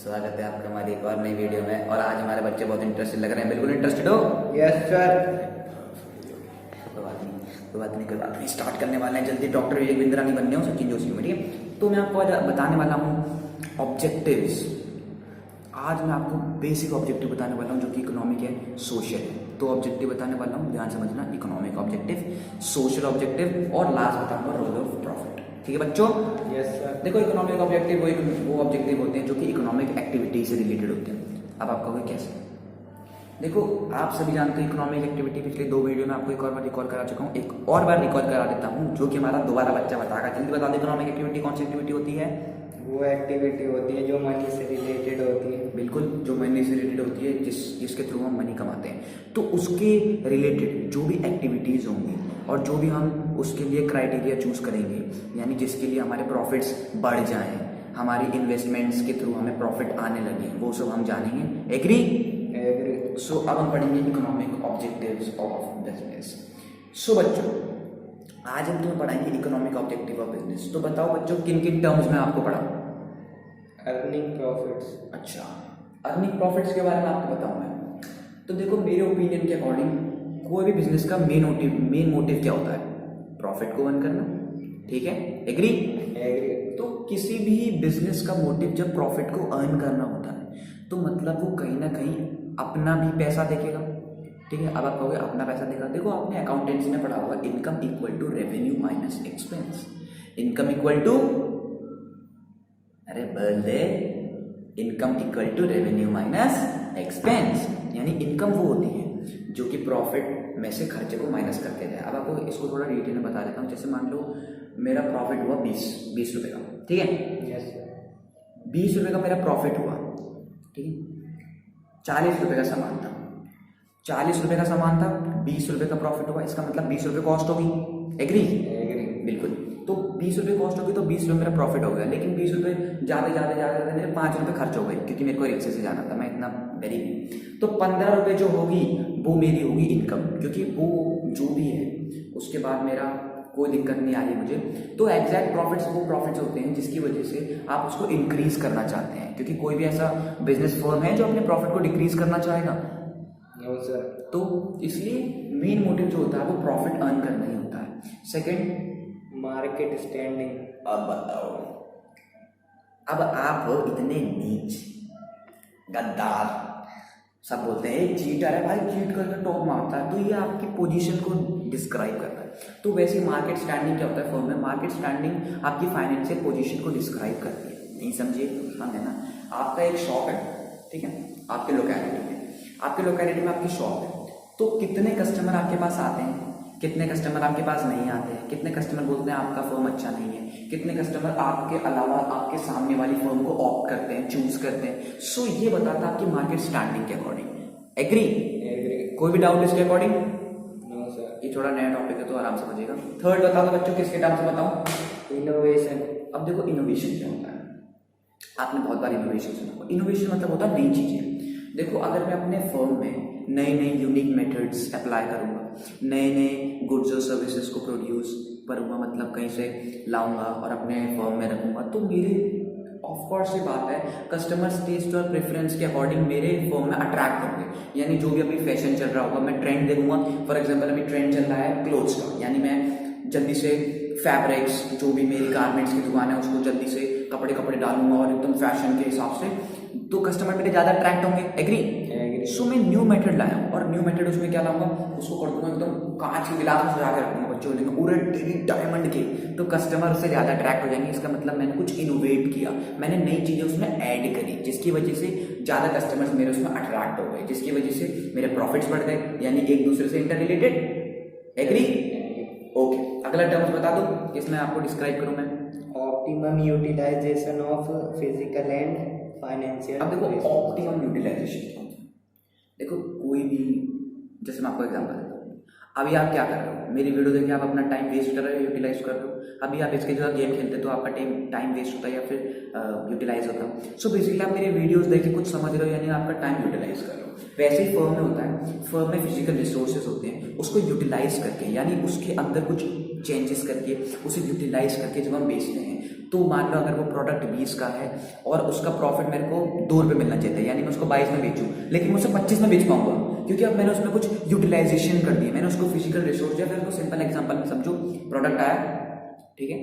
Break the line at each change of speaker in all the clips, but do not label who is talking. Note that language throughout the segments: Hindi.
स्वागत है आपका हमारी एक और नई वीडियो में। और आज हमारे बच्चे बहुत इंटरेस्टेड लग रहे हैं। बिल्कुल इंटरेस्टेड हो?
Yes sir.
कोई बात नहीं, स्टार्ट करने वाले हैं जल्दी। डॉक्टर विवेक बिंद्रा नहीं बनने हो, सचिन जोशी में, ठीक है। तो मैं आपको आज बताने वाला हूँ ऑब्जेक्टिव्स। आज मैं आपको बेसिक ऑब्जेक्टिव बताने वाला हूँ जो कि इकोनॉमिक है, सोशल है। तो ऑब्जेक्टिव बताने वाला हूँ, ध्यान समझना। इकोनॉमिक ऑब्जेक्टिव, सोशल ऑब्जेक्टिव और लास्ट बताऊंगा रोल ऑफ प्रॉफिट। ठीक है बच्चों?
Yes sir.
देखो, इकोनॉमिक ऑब्जेक्टिव वो ऑब्जेक्टिव होते हैं जो कि इकोनॉमिक एक्टिविटी से रिलेटेड होते हैं। अब आप कहोगे कैसे? देखो, आप सभी जानते हो इकोनॉमिक एक्टिविटी पिछले 2 वीडियो में आपको एक और बार रिकॉर्ड करा चुका हूँ, एक और बार रिकॉर्ड करा देता हूँ जो कि हमारा दोबारा बच्चा बताएगा। जल्दी बता दो, इकोनॉमिक एक्टिविटी कौन सी एक्टिविटी होती है?
वो एक्टिविटी होती है जो मनी से रिलेटेड होती है।
बिल्कुल, जो मनी से रिलेटेड होती है, जिसके थ्रू हम मनी कमाते हैं। तो उसके रिलेटेड जो भी एक्टिविटीज़ होंगी और जो भी हम उसके लिए क्राइटेरिया चूज करेंगे, यानी जिसके लिए हमारे प्रॉफिट्स बढ़ जाएं, हमारी इन्वेस्टमेंट्स के थ्रू हमें प्रॉफिट आने लगे, वो सब हम जानेंगे। एग्री?
एग्री।
सो अब हम पढ़ेंगे इकोनॉमिक ऑब्जेक्टिव्स ऑफ बिजनेस। सो बच्चों, आज हम तुम्हें पढ़ाएंगे इकोनॉमिक ऑब्जेक्टिव ऑफ बिजनेस। तो बताओ बच्चों, किन किन टर्म्स में आपको पढ़ाऊं?
Earning profits.
अच्छा, अर्निंग प्रॉफिट्स के बारे में आपको बताऊंगा। तो देखो, मेरे ओपिनियन के अकॉर्डिंग कोई भी बिजनेस का मेन मोटिव क्या होता है? प्रॉफिट को अर्न करना। ठीक है, एग्री?
एग्री।
तो किसी भी बिजनेस का मोटिव जब प्रॉफिट को अर्न करना होता है तो मतलब वो कहीं ना कहीं अपना भी पैसा देखेगा। ठीक है, अब आप कहोगे अपना पैसा देगा। देखो, आपने अकाउंटेंसी में पढ़ा होगा, income equal to revenue minus expense. Income equal to, अरे बोल दे, income equal to revenue minus expense. यानी इनकम वो होती है जो कि प्रॉफिट में से खर्चे को माइनस करके जाए। अब आपको इसको थोड़ा डिटेल में बता देता हूँ। जैसे मान लो मेरा प्रॉफिट हुआ 20 रुपए का, ठीक है।
यस।
20 रुपए का मेरा प्रॉफिट हुआ, ठीक है। 40 रुपए का सामान था, 40 रुपए का सामान था, 20 रुपए का प्रॉफिट हुआ। इसका मतलब 20 रुपए कॉस्ट होगी। एग्री?
एग्री।
बिल्कुल। तो 20 रुपए कॉस्ट होगी तो 20 रुपए मेरा प्रॉफिट हो गया। लेकिन 20 रुपए जाते मेरे 5 रुपए खर्च हो गए, क्योंकि मेरे को रिक्शे से जाना था, मैं इतना गरीब। तो 15 रुपए जो होगी वो मेरी होगी इनकम, क्योंकि वो जो भी है उसके बाद मेरा कोई दिक्कत नहीं आ रही मुझे। तो एग्जैक्ट प्रॉफिट्स वो प्रॉफिट्स होते हैं जिसकी वजह से आप उसको इंक्रीज करना चाहते हैं, क्योंकि कोई भी ऐसा बिजनेस फर्म है जो अपने प्रॉफिट को डिक्रीज करना चाहेगा?
No sir.
तो इसलिए मेन मोटिव जो होता है वो प्रॉफिट अर्न करना ही होता है। Second,
market standing.
अब बताओ, अब आप हो इतने नीच, गद्दार, सब बोलते हैं चीटर है भाई, चीट करके टॉप मारता है, तो ये आपकी पोजीशन को डिस्क्राइब करता है। तो वैसे मार्केट स्टैंडिंग क्या होता है फर्म में? मार्केट स्टैंडिंग आपकी फाइनेंशियल पोजीशन को डिस्क्राइब करती है। नहीं समझिए? समझे ना? आपका एक शॉप है, ठीक है, आपके लोकेलिटी में, आपके लोकेलिटी में आपकी शॉप है। तो कितने कस्टमर आपके पास आते हैं, कितने कस्टमर आपके पास नहीं आते हैं, कितने कस्टमर बोलते हैं आपका फर्म अच्छा नहीं है, कितने कस्टमर आपके अलावा आपके सामने वाली फर्म को ऑप्ट करते हैं, चूज करते हैं। सो ये बताता है आपकी मार्केट स्टैंडिंग के अकॉर्डिंग। एग्री?
एग्री।
कोई भी डाउट इसके अकॉर्डिंग?
No sir.
ये थोड़ा नया टॉपिक है तो आराम से समझिएगा। थर्ड बता दो बच्चों, किसके टर्म से बताऊं?
इनोवेशन।
अब देखो, इनोवेशन क्या होता है? आपने बहुत बार इनोवेशन सुना होगा। इनोवेशन मतलब होता है नई चीजें। देखो, अगर मैं अपने फर्म में नए नए यूनिक मेथड्स अप्लाई करूंगा, नए नए गुड्स और सर्विसेज को प्रोड्यूस करूंगा, मतलब कहीं से लाऊंगा और अपने फर्म में रखूंगा, तो मेरे ऑफ कोर्स ये बात है कस्टमर्स टेस्ट और प्रेफरेंस के अकॉर्डिंग मेरे फर्म में अट्रैक्ट होंगे। यानी जो भी अभी फैशन चल रहा होगा मैं ट्रेंड देखूंगा। फॉर एग्जांपल अभी ट्रेंड चल रहा है क्लोथ्स का, यानी मैं जल्दी से फैब्रिक्स, जो भी मेरी गारमेंट्स की दुकान है उसको जल्दी से कपड़े डालूंगा और एकदम फैशन के हिसाब से, तो कस्टमर मेरे ज़्यादा अट्रैक्ट होंगे। एग्री? सो मैं न्यू मेथड लाया हूँ, और न्यू मेथड उसमें क्या लाऊंगा, उसको कर दूंगा एकदम कांच के गिलास में सजा के रखूंगा, बच्चों को देंगे पूरे डायमंड के, तो कस्टमर उससे ज़्यादा अट्रैक्ट हो जाएंगे। इसका मतलब मैंने कुछ इनोवेट किया, मैंने नई चीज़ें उसमें ऐड करी, जिसकी वजह से ज़्यादा कस्टमर्स मेरे उसमें अट्रैक्ट हो गए, जिसकी वजह से मेरे प्रॉफिट्स बढ़ गए, यानी एक दूसरे से इंटर रिलेटेड। एग्री? ओके, अगला टर्म्स बता दो, इसमें आपको डिस्क्राइब करूँ मैं।
Optimum utilisation of physical and financial.
अब देखो, ऑप्टिमम यूटिलाइजेशन क्या होता है? देखो, कोई भी, जैसे मैं आपको एग्जांपल देता हूँ, अभी आप क्या कर रहे हो, मेरी वीडियो देख के आप अपना टाइम वेस्ट कर रहे हो, यूटिलाइज कर रहे हो। अभी आप इसके जगह गेम खेलते तो आपका टाइम वेस्ट होता है या फिर यूटिलाइज होता। सो बेसिकली आप मेरे वीडियोस देख के कुछ समझ रहे हो, यानी आपका टाइम यूटिलाइज कर रहे हो। वैसे ही फर्म में होता है, फर्म में फिजिकल रिसोर्सेज होते हैं, उसको यूटिलाइज करके, यानी उसके अंदर कुछ चेंजेस करके, उसे यूटिलाइज करके जब हम बेचते हैं तो मान लो अगर वो प्रोडक्ट 20 का है और उसका प्रॉफिट मेरे को 2 रुपये मिलना चाहिए था, यानी मैं उसको 22 में बेचूं, लेकिन मुझसे 25 में बेच पाऊंगा क्योंकि अब मैंने उसमें कुछ यूटिलाइजेशन कर दी, मैंने उसको फिजिकल रिसोर्स या फिर उसको सिंपल एग्जाम्पल में समझो, प्रोडक्ट आया, ठीक है,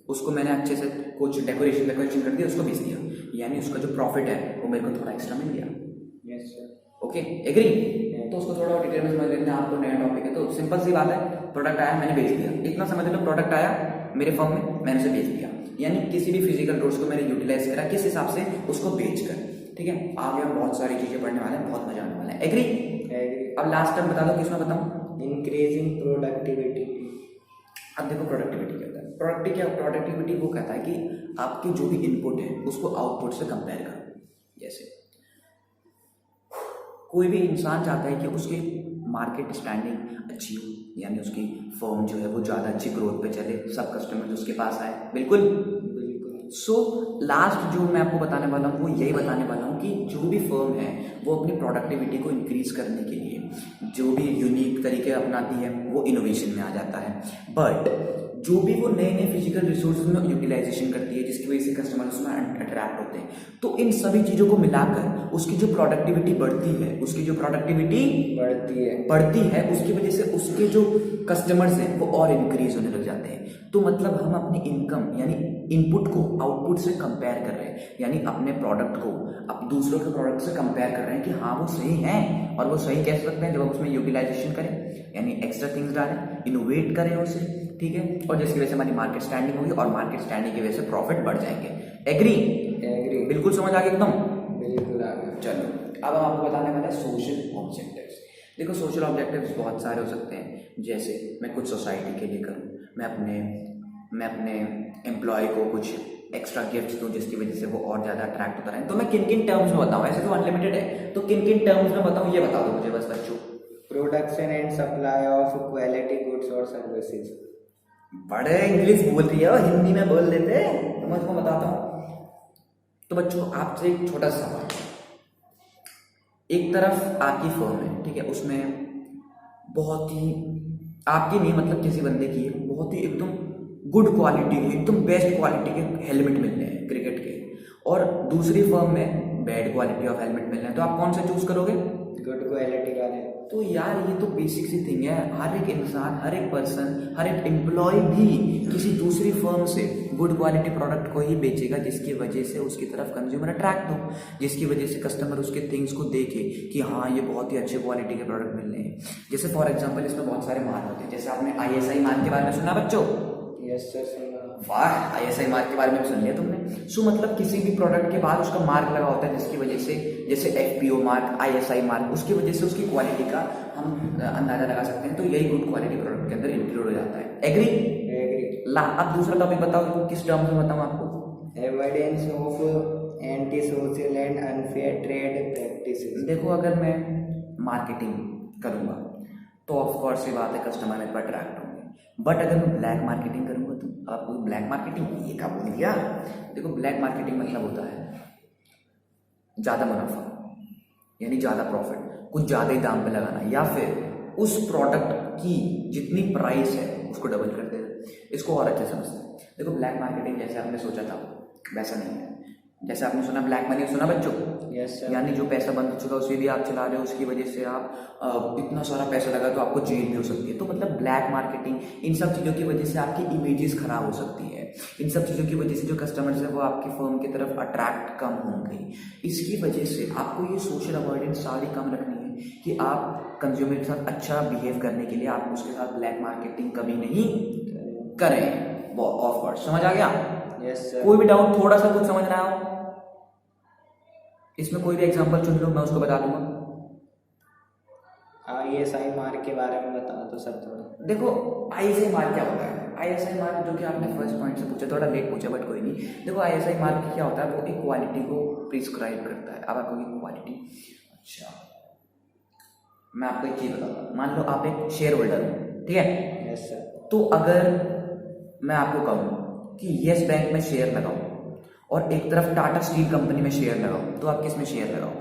उसको मैंने अच्छे से कुछ डेकोरेशन कर दिया, उसको बेच दिया, यानी उसका जो प्रॉफिट है वो मेरे को थोड़ा एक्स्ट्रा मिल गया।
Yes sir.
Okay, agree? तो उसको थोड़ा और डिटेल में समझ लेते हैं, आपको नया टॉपिक है तो सिंपल सी बात है, प्रोडक्ट आया मैंने बेच दिया, इतना समझ लो, प्रोडक्ट आया मेरे फर्म में मैंने उसे बेच दिया, यानी किसी भी फिजिकल रिसोर्स को मैंने यूटिलाइज करा किस हिसाब से, उसको बेच कर, ठीक है। आगे हम बहुत सारी चीजें पढ़ने वाले हैं, बहुत मजा आने वाला है, एग्री? अब लास्ट टाइम बता दो, किसमें बताऊं?
Increasing productivity.
अब देखो प्रोडक्टिविटी क्या होता है, प्रोडक्टिविटी वो कहता है कि आपकी जो भी इनपुट है उसको आउटपुट से कंपेयर करो। जैसे कोई भी इंसान चाहता है कि उसकी मार्केट स्टैंडिंग अच्छी हो, यानी उसकी फर्म जो है वो ज़्यादा अच्छी ग्रोथ पे चले, सब कस्टमर उसके पास आए, बिल्कुल। सो लास्ट जो मैं आपको बताने वाला हूँ वो यही बताने वाला हूँ कि जो भी फर्म है वो अपनी प्रोडक्टिविटी को इंक्रीज करने के लिए जो भी यूनिक तरीके अपनाती है वो इनोवेशन में आ जाता है। बट जो भी वो नए नए फिजिकल रिसोर्सेज में यूटिलाइजेशन करती है जिसकी वजह से कस्टमर उसमें अट्रैक्ट होते हैं, तो इन सभी चीज़ों को मिलाकर उसकी जो प्रोडक्टिविटी बढ़ती है, उसकी जो प्रोडक्टिविटी बढ़ती है उसकी वजह से उसके जो कस्टमर्स हैं वो और इंक्रीज होने लग जाते हैं। तो मतलब हम अपनी इनकम यानी इनपुट को आउटपुट से कंपेयर कर रहे हैं, यानी अपने प्रोडक्ट को अब दूसरों के प्रोडक्ट से कंपेयर कर रहे हैं कि हाँ वो सही है, और वो सही कह सकते हैं जब हम उसमें यूटिलाइजेशन करें, यानी एक्स्ट्रा थिंग्स डालें, इनोवेट करें उसे, ठीक है, और जिसकी वजह से हमारी मार्केट स्टैंडिंग होगी और मार्केट स्टैंडिंग की वजह से प्रॉफिट बढ़ जाएंगे। एग्री? बिल्कुल समझ आ गया एकदम?
बिल्कुल आ गया।
चलो अब हम आपको बताने वाले हैं सोशल ऑब्जेक्टिव्स। देखो सोशल ऑब्जेक्टिव्स बहुत सारे हो सकते हैं, जैसे मैं कुछ सोसाइटी के लिए करूँ, मैं अपने एम्प्लॉय को कुछ एक्स्ट्रा गिफ्ट दूँ जिसकी वजह से वो और ज़्यादा अट्रैक्ट होता रहे। तो मैं किन किन टर्म्स में बताऊँ, ऐसे तो अनलिमिटेड है, तो किन किन टर्म्स में बताऊँ ये बता दो मुझे बस बच्चों।
Production and supply of quality goods और सर्विसेज।
बड़े इंग्लिश बोल रही है, हिंदी में बोल देते, तो मैं तुम्हें बताता हूँ। तो बच्चों आपसे एक छोटा सा सवाल, एक तरफ आपकी फर्म है, ठीक है, उसमें बहुत ही आपकी नहीं मतलब किसी बंदे की है, बहुत ही एकदम गुड क्वालिटी के, एकदम बेस्ट क्वालिटी के हेलमेट मिल रहे हैं क्रिकेट के, और दूसरी फर्म में बैड क्वालिटी ऑफ हेलमेट मिल रहे हैं, तो आप कौन सा चूज करोगे?
गुड क्वालिटी वाले।
तो यार ये तो बेसिक सी थिंग है, हर एक इंसान, हर एक पर्सन, हर एक एम्प्लॉय भी किसी दूसरी फर्म से गुड क्वालिटी प्रोडक्ट को ही बेचेगा जिसकी वजह से उसकी तरफ कंज्यूमर अट्रैक्ट हो, जिसकी वजह से कस्टमर उसके थिंग्स को देखे कि हाँ ये बहुत ही अच्छे क्वालिटी के प्रोडक्ट मिल रहे हैं। जैसे फॉर एग्जाम्पल इसमें बहुत सारे मार्क होते हैं, जैसे आपने ISI मार्क के बारे में सुना बच्चों?
यस सर सुना।
वाह, ISI मार्क के बारे में सुन लिया तुमने। सो मतलब किसी भी प्रोडक्ट के बाद उसका मार्क लगा होता है जिसकी वजह से, जैसे FPO मार्क, ISI मार्क, उसकी वजह से उसकी क्वालिटी का हम अंदाजा लगा सकते हैं, तो यही गुड क्वालिटी प्रोडक्ट के अंदर इंक्लूड हो जाता है। एग्री? ला अब दूसरा टॉपिक बताओ, किस टर्म में बताऊं आपको?
Evidence of anti social and unfair trade practices.
देखो अगर मैं मार्केटिंग करूंगा तो ऑफकोर्स ये बात है कस्टमर मेरे पर अट्रैक्ट होंगे, बट अगर मैं ब्लैक मार्केटिंग करूंगा तो आपको ब्लैक मार्केटिंग ये क्या बोल दिया? देखो ब्लैक मार्केटिंग मतलब होता है ज़्यादा मुनाफा, यानी ज़्यादा प्रॉफिट, कुछ ज़्यादा ही दाम पे लगाना, या फिर उस प्रोडक्ट की जितनी प्राइस है उसको डबल कर देना। इसको और अच्छे समझते हैं। देखो ब्लैक मार्केटिंग जैसे आपने सोचा था वैसा नहीं है। जैसे आपने सुना ब्लैक मनी, सुना बच्चों?
Yes sir.
यानी जो पैसा बन चुका उसे भी आप चला रहे हो, उसकी वजह से आप इतना सारा पैसा लगा तो आपको जेल भी हो सकती है। तो मतलब ब्लैक मार्केटिंग, इन सब चीज़ों की वजह से आपकी इमेजेस खराब हो सकती है, इन सब चीज़ों की वजह से जो कस्टमर्स है वो आपकी फर्म की तरफ अट्रैक्ट कम होंगे। इसकी वजह से आपको ये सोशल अवॉइडेंस सारी कम रखनी है कि आप कंज्यूमर के साथ अच्छा बिहेव करने के लिए आप उसके साथ ब्लैक मार्केटिंग कभी नहीं करें। वो ऑफ कोर्स समझ आ गया?
Yes sir.
कोई भी डाउट, थोड़ा सा कुछ समझ रहा हो इसमें, कोई भी एग्जांपल चुन लो, मैं उसको बता दूंगा।
ISI मार्क के बारे में बता दो सर थोड़ा।
देखो ISI मार्क क्या होता है? ISI मार्क जो कि आपने फर्स्ट पॉइंट से पूछा, थोड़ा लेट पूछा बट कोई नहीं। देखो ISI मार्क क्या होता है, वो एक क्वालिटी को प्रिस्क्राइब करता है। अब आपको क्वालिटी, अच्छा मैं आपको एक चीज बताऊंगा, मान लो आप एक शेयर होल्डर हो, ठीक है?
Yes sir.
तो अगर मैं आपको कहूँ कि येस बैंक में शेयर लगाओ और एक तरफ टाटा स्टील कंपनी में शेयर लगाओ, तो आप किस में शेयर लगाओगे?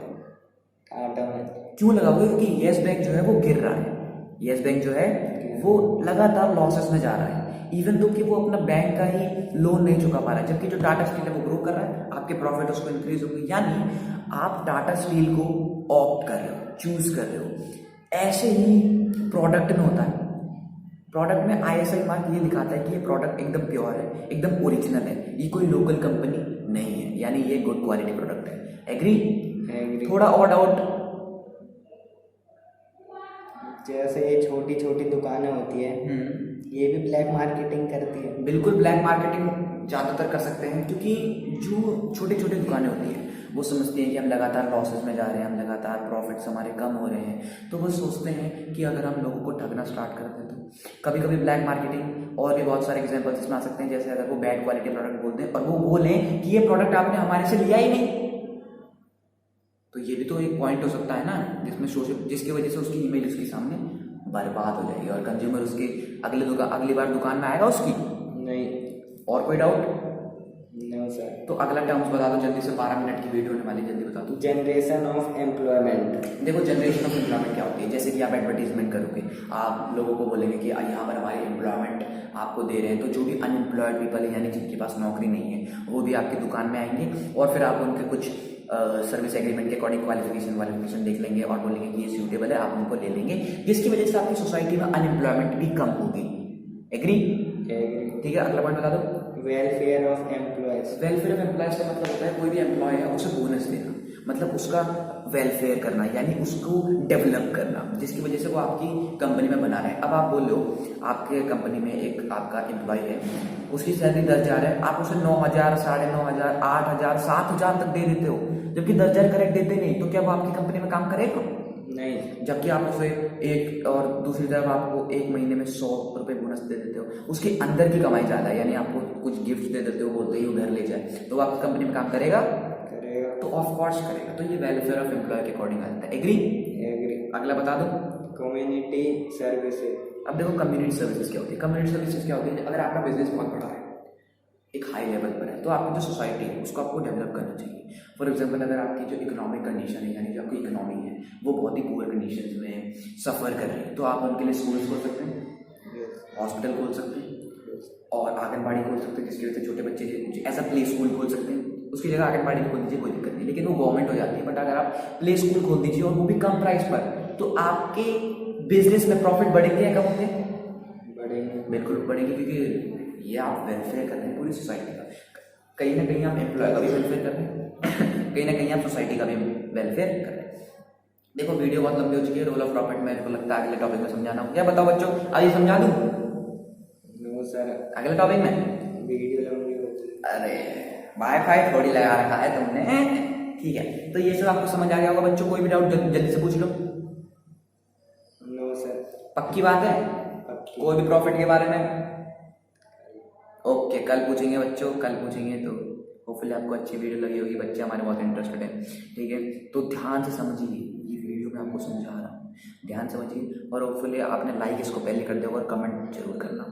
टाटा में।
क्यों लगाओगे? क्योंकि येस बैंक जो है वो गिर रहा है, येस बैंक जो है वो लगातार लॉसेस में जा रहा है, इवन तो कि वो अपना बैंक का ही लोन नहीं चुका पा रहा है, जबकि जो टाटा स्टील है वो ग्रो कर रहा है, आपके प्रॉफिट उसको इंक्रीज होगी। यानी आप टाटा स्टील को ऑप्ट कर रहे हो, चूज कर रहे हो। ऐसे ही प्रोडक्ट में होता है, प्रोडक्ट में ISI मार्क ये दिखाता है कि ये प्रोडक्ट एकदम प्योर है, एकदम ओरिजिनल है, ये कोई लोकल कंपनी नहीं है, यानी ये गुड क्वालिटी प्रोडक्ट है। एग्री? थोड़ा और डाउट?
जैसे ये छोटी छोटी दुकानें होती है, ये भी ब्लैक मार्केटिंग करती है।
बिल्कुल ब्लैक मार्केटिंग ज़्यादातर कर सकते हैं, क्योंकि जो छोटी छोटी दुकानें होती हैं वो समझती हैं कि हम लगातार लॉसेस में जा रहे हैं, हम लगातार प्रॉफिट्स हमारे कम हो रहे हैं, तो वो सोचते हैं कि अगर हम लोगों को ठगना स्टार्ट कर दें तो कभी कभी ब्लैक मार्केटिंग। और भी बहुत सारे एग्जांपल्स इसमें आ सकते हैं, जैसे अगर वो बैड क्वालिटी प्रोडक्ट बोलते हैं और वो बोलें कि ये प्रोडक्ट आपने हमारे से लिया ही नहीं, तो ये भी तो एक पॉइंट हो सकता है ना, जिसकी वजह से उसकी इमेज उसके सामने बर्बाद हो जाएगी और कंज्यूमर उसके अगली बार दुकान में आएगा उसकी
नहीं।
और कोई डाउट?
No sir.
तो अगला टर्म्स बता दो जल्दी से, 12 मिनट की वीडियो होने वाली, जल्दी बता दो।
Generation of employment.
देखो जनरेशन ऑफ एम्प्लॉयमेंट क्या होती है, जैसे कि आप एडवर्टीजमेंट करोगे, आप लोगों को बोलेंगे कि यहाँ पर हमारे एम्प्लॉयमेंट आपको दे रहे हैं, तो जो भी अनएम्प्लॉयड पीपल है, यानी जिनके पास नौकरी नहीं है, वो भी आपकी दुकान में आएंगे और फिर आप उनके कुछ सर्विस एग्रीमेंट के अकॉर्डिंग क्वालिफिकेशन देख लेंगे और बोलेंगे कि ये सूटेबल है, आप उनको ले लेंगे, जिसकी वजह से आपकी सोसाइटी में अनएम्प्लॉयमेंट भी कम होगी। एग्री? ठीक है, अगला पॉइंट बता दो।
Welfare of employees.
Welfare of employees का मतलब होता है कोई भी एम्प्लॉय है उसे बोनस देना, मतलब उसका वेलफेयर करना, यानी उसको डेवलप करना, जिसकी वजह से वो आपकी कंपनी में बना रहे हैं। अब आप बोल लो आपके कंपनी में एक आपका एम्प्लॉय है, उसकी सैलरी 10,000 है, आप उसे 9,000, 9,500, 8,000, 7,000 तक दे देते हो, जबकि 10,000 करेक्ट देते नहीं, तो क्या वो आपकी कंपनी में काम करेगा?
नहीं।
जबकि आप उसे एक और दूसरी तरफ आपको एक महीने में 100 रुपये बोनस दे देते हो, उसके अंदर की कमाई ज़्यादा है, यानी आपको कुछ गिफ्ट दे देते हो, बोलते ही वो घर ले जाए, तो वो आपकी कंपनी में काम करेगा? तो ऑफ कोर्स करेगा। तो ये वेलफेयर ऑफ एम्प्लॉय के अकॉर्डिंग आता है। एग्री? अगला बता दो।
Community services.
अब देखो कम्युनिटी सर्विसेज क्या होती है। कम्युनिटी सर्विसेज क्या होती है, अगर आपका बिजनेस बहुत बड़ा है, एक हाई लेवल पर है, तो आपकी जो सोसाइटी है उसको आपको डेवलप करना चाहिए। फॉर एग्जांपल अगर आपकी जो इकोनॉमिक कंडीशन है, यानी जो आपकी इकोनॉमी है वो बहुत ही पुअर कंडीशन में सफ़र कर रही है, तो आप उनके लिए स्कूल्स खोल सकते हैं, हॉस्पिटल खोल सकते हैं और आंगनबाड़ी खोल सकते हैं, जिसकी वजह से छोटे बच्चे एज अ प्ले स्कूल खोल सकते हैं। उसकी जगह आंगनबाड़ी खोल दीजिए, कोई दिक्कत नहीं, लेकिन वो गवर्नमेंट हो जाती है। बट अगर आप प्ले स्कूल खोल दीजिए और वो भी कम प्राइस पर, तो आपके बिजनेस में प्रॉफिट बढ़ेंगे या कम होंगे?
बढ़ेंगे।
बिल्कुल बढ़ेंगे, क्योंकि ये आप वेलफेयर कर रहे हैं पूरी सोसाइटी का। कहीं ना कहीं आप एम्प्लॉय का भी वेलफेयर कर रहे हैं, कहीं ना कहीं आप सोसाइटी का भी वेलफेयर कर रहे हैं। देखो वीडियो बहुत लंबी हो चुकी है, रोल ऑफ प्रॉफिट मेरे को लगता है अगले टॉपिक में समझाना हो। क्या बताओ बच्चों, आइए समझा दूं?
No sir.
अगले टॉपिक में
वीडियो लंबी होती है।
अरे वाईफाई थोड़ी लगा रखा है तुमने, ठीक है। तो ये सब आपको समझ आ गया होगा बच्चों, कोई भी डाउट जल्दी से पूछ लो।
No sir.
पक्की बात है? कोई भी प्रॉफिट के बारे में? ओके, कल पूछेंगे बच्चों, कल पूछेंगे। तो होपफुली आपको अच्छी वीडियो लगी होगी, बच्चे हमारे बहुत इंटरेस्टेड हैं, ठीक है। तो ध्यान से समझिए, ये वीडियो मैं आपको समझा रहा हूँ, ध्यान समझिए, और होपफुली आपने लाइक इसको पहले कर दिया और कमेंट जरूर करना।